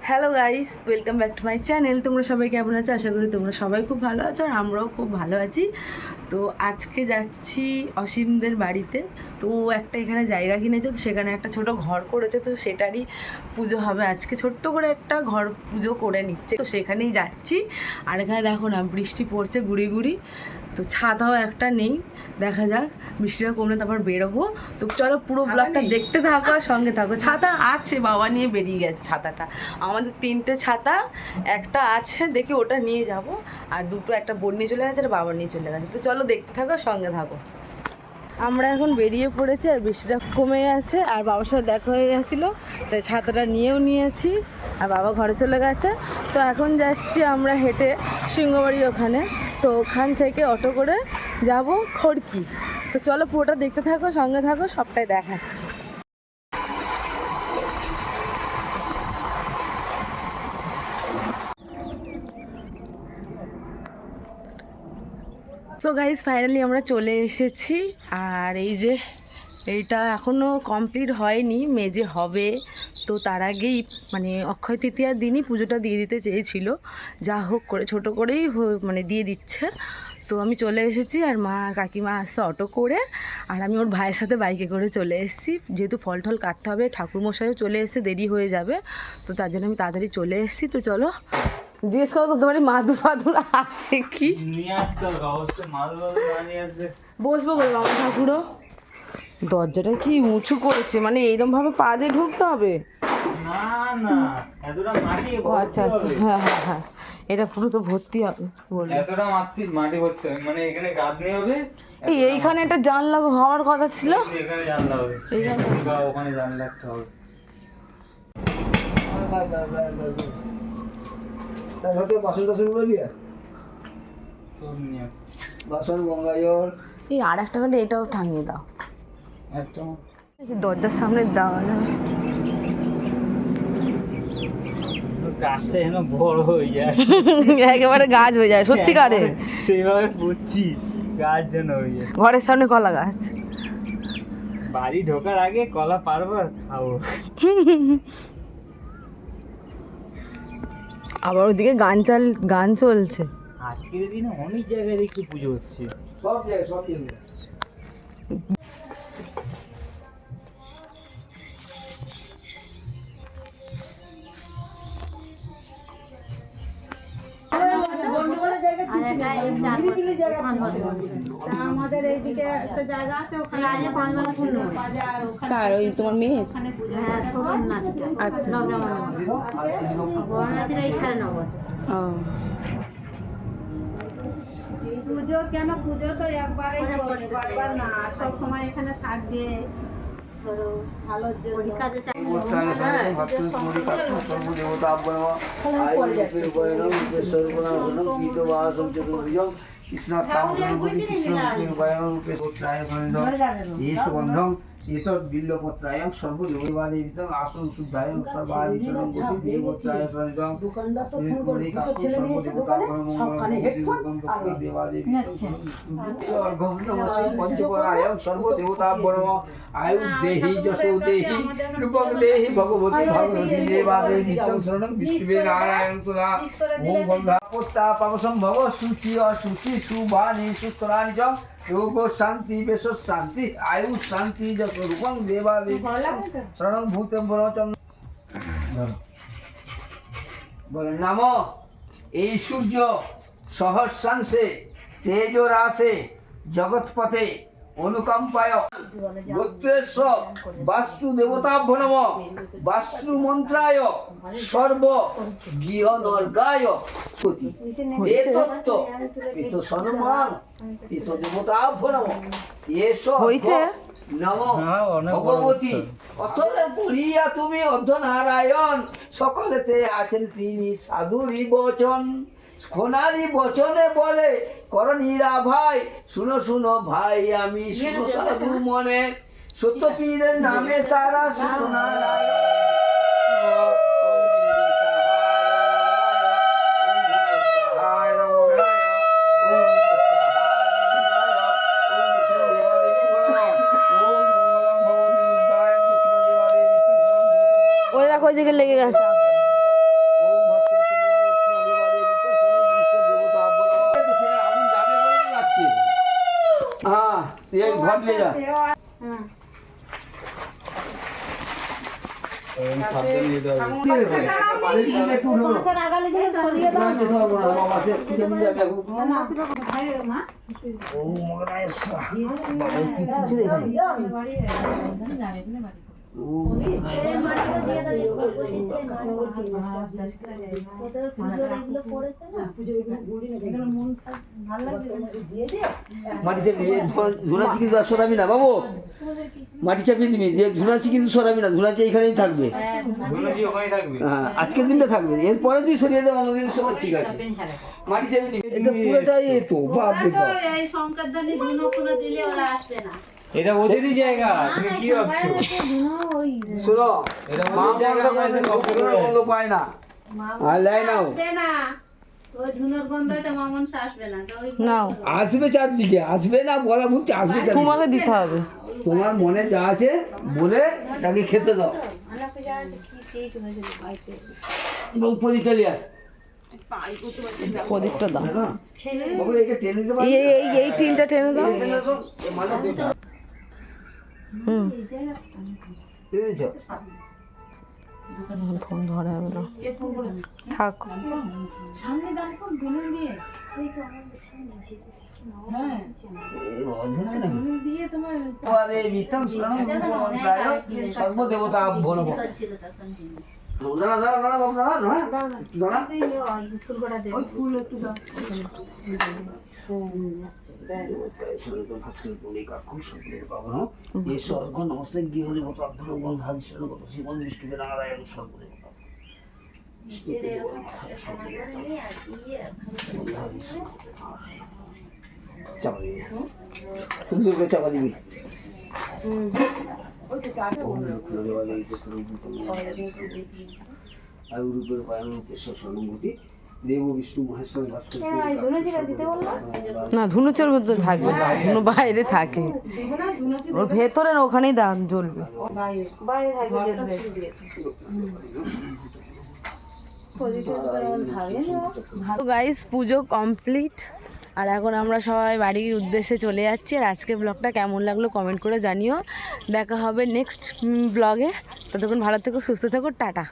Hello guys, welcome back to my channel. তোমরা সবাই কেমন আছো? আশা করি তোমরা সবাই খুব ভালো আছো আর আমরাও খুব ভালো আছি। তো আজকে যাচ্ছি অসীমদের বাড়িতে। তো একটা এখানে জায়গা কিনেছে, তো সেখানে একটা ছোট ঘর করেছে, তো সেটারই পুজো হবে আজকে। ছোট্ট করে একটা ঘর পুজো করে নিচ্ছে, তো সেখানেই যাচ্ছি। আর এখানে দেখো না, বৃষ্টি পড়ছে গুড়ি গুড়ি, তো ছাতাও একটা নেই। দেখা যাক, বৃষ্টিটা কমলে তারপর বেরোবো। তো চলো পুরো ব্লগটা দেখতে থাকো আর সঙ্গে থাকো। ছাতা আছে, বাবা নিয়ে বেরিয়ে গেছে ছাতাটা। আমাদের 3টে ছাতা, একটা আছে, দেখি ওটা নিয়ে যাব। আর দুটো, একটা বোন নিয়ে চলে গেছে আর বাবা নিয়ে চলে গেছে। তো চলো দেখতে থাকো, সঙ্গে থাকো। আমরা এখন বেরিয়ে পড়েছি আর বৃষ্টিটা কমে গেছে আর বাবার সাথে দেখা হয়ে গেছিলো, তাই ছাতাটা নিয়েও নিয়েছি আর বাবা ঘরে চলে গেছে। তো এখন যাচ্ছি আমরা হেঁটে সিংহবাড়ির ওখানে। তো ওখান থেকে অটো করে যাব খড়কি। তো চলো পুরোটা দেখতে থাকো, সঙ্গে থাকো, সবটাই দেখাচ্ছি। সো গাইজ, ফাইনালি আমরা চলে এসেছি। আর এই যে এইটা এখনও কমপ্লিট হয়নি, মেজে হবে। তো তার আগেই মানে অক্ষয় তৃতীয়ার দিনই পুজোটা দিয়ে দিতে চেয়েছিল, যা হোক করে ছোটো করেই মানে দিয়ে দিচ্ছে। তো আমি চলে এসেছি আর মা কাকিমা আসছে অটো করে, আর আমি ওর ভাইয়ের সাথে বাইকে করে চলে এসেছি। যেহেতু ফল টল কাটতে হবে, ঠাকুরমশাইও চলে এসে দেরি হয়ে যাবে, তো তার জন্য আমি তাড়াতাড়ি চলে এসেছি। তো চলো জিজ্ঞেস করো তো, তোমার মাদুর ফাদুর আছে কি? নিয়ে আসতে হবে অবশ্যই, মাদুর না নিয়ে আসবে। বসবো বলবো আমার ঠাকুরও। দরজাটা কি উঁচু করেছে, মানে এইরকম ভাবে পা দিয়ে ঢুকতে হবে? না না, এতটা মাটি ও আচ্ছা আচ্ছা, হ্যাঁ হ্যাঁ হ্যাঁ, এটা পুরো তো ভর্তি হবে বলবো। এতটা মাটি ভর্তি হবে, মানে এখানে গাঁথনি হবে। এইখানে একটা জানলা হওয়ার কথা ছিল, এখানে জানলা হবে, এইখানে। বা ওখানে জানলা একটা হবে। বাসন টাসন বলি সব নিয়ে আসছে। বাসন গঙ্গাজল এই আর একটা করে এটাও টাঙিয়ে দাও, একটা দরজার সামনে দেওয়া যাবে। গাছটা যেন বড় হয়ে যায়, একেবারে গাছ হয়ে যায় সত্যিকারে। সেইভাবে বুঝছি, গাছ যেন হয়ে যায়। ঘরের সামনে কলা গাছ। বাড়ি ঢোকার আগে কলা পারবো আর খাবো। আবার ওদিকে গান চলছে। আজকের দিনে অনেক জায়গায় দেখি পুজো হচ্ছে। সব জায়গায় সব জায়গায় আমাদের এইদিকে একটা জায়গা আছে, ওখানে কার? ওই তোমার মেয়ে? হ্যাঁ, ছোট নাতিটা। আচ্ছা। বড় নাতির এই 9.5 বছর। ও পুজো কেন, পুজো তো একবারই করবে, বারবার না। সব সময় এখানে থাকবে, ধরো ভালোর জন্য। কাজে বিল্লপত্রায়ং সর্বদেবাদেবিতং আসন শুদ্ধায়ং সর্বাদিশনং গতি দেবত্রায় প্রণীতং পঞ্চপরায়ং সর্বদেবতাভ্যো আয়ু দেহি যশো দেহি রূপং দেহি ভগবতী ভগবতী দেবাদেবিতং শরণং বিষ্ণুবে নারায়ণ তুলা ওম গন্ধা পোত্তা পাবসম্ভব সূচি অসুচি সুবাণী সূত্রাণি চ যোগ শান্তি বেশ শান্তি আয়ু শান্তি যশ রূপং দেবাদেবী শরণং ভূতেম বরচম। বলেন নাম এই সূর্য সহস্রাংশে তেজ রাসে জগৎপথে অনুকম্পায় গোত্রেশ বাস্তু দেবতাভ্য নম বাস্তু মন্ত্রায় সর্ব গৃহনর্গায় পতি এতত্ব এত সম্মান এত দেবতাভ্য নম এস হয়েছে? নম অনেক বড় ভগবতী অথলে পড়িয়া তুমি অর্ধনারায়ণ সকলেতে আছেন তিনি সাধুরি বচন খোনারি বচনে বলে করণীরা ভাই শুনো শুনো ভাই আমি শুনো সাধু মনে সত্য পীরের নামে তারা সত্যনারায়ণ। ওই দেখো ওইদিকে লেগে গেছে। ये घाट ले जा হ্যাঁ মাছের আগালে দিয়ে সরিয়ে দাও মা মাটি চাপিয়ে ধুনাচি কিন্তু আর সরাবি না বাবু, মাটি চাপিয়ে দিবি, যে ধুনাচি কিন্তু সরাবি না, ধুনাচি এখানেই থাকবে। ধুনুচি ওখানেই থাকবে। হ্যাঁ আজকের দিনটা থাকবে, এরপরে তুই সরিয়ে দেবো অন্যদিন সব ঠিক আছে। মাটি চাপিয়ে দিবি, এটা পুরোটাই এ তো বাপ রে বাপ। এই শঙ্কর দানি ধুনো ফুনো দিলে ওরা আসবে না। এটা ওদেরই জায়গা, তুমি কি ভাবছো? শোনো এটা মা ওদের জায়গা, বন্ধ আমরা করে এসে complain করে বন্ধ পায় না, আর লাই নাও আসবে না ওই ধুনোর গন্ধটা মামন আসবে না তো ওই নাও আসবে চারদিকে, আসবে না বলা বলছে আসবে চারদিকে। তোমাকে দিতে হবে। তোমার মনে যা আছে বলে তাকে খেতে দাও। প্রদীপটা লিয়া প্রদীপটা দাও, বাবু একে টেনে দিতে এই এই এই টিনটা টেনে দাও। হুম ফোন ধরা হবে না, থাক। সর্বদেবতা ভোর ছিল তখন দাঁড়া দাঁড়া দাঁড়া বাবু দাঁড়া দাঁড়া দাঁড়া ফুলকোটা দে স্বর্গ নমস্তে গৃহদেবতা শ্রীমন বিষ্ণুকে নারায়ণ সর্বদেবতা চাপা দিবি, সুন্দর করে চাপা দিবি। আয়ুরূপের পায়নকেশ্বর স্বর্ণমূর্তি দেব বিষ্ণু মহেশ্বর না ধুনুচের মধ্যে থাকবে না, ধুনু বাইরে থাকে, ওর ভেতরে না, ওখানেই দান জ্বলবে। তো গাইস পুজো কমপ্লিট, আর এখন আমরা সবাই বাড়ির উদ্দেশ্যে চলে যাচ্ছি। আর আজকের ব্লগটা কেমন লাগলো কমেন্ট করে জানিও। দেখা হবে নেক্সট ব্লগে, ততক্ষণ ভালো থেকো, সুস্থ থেকো, টাটা।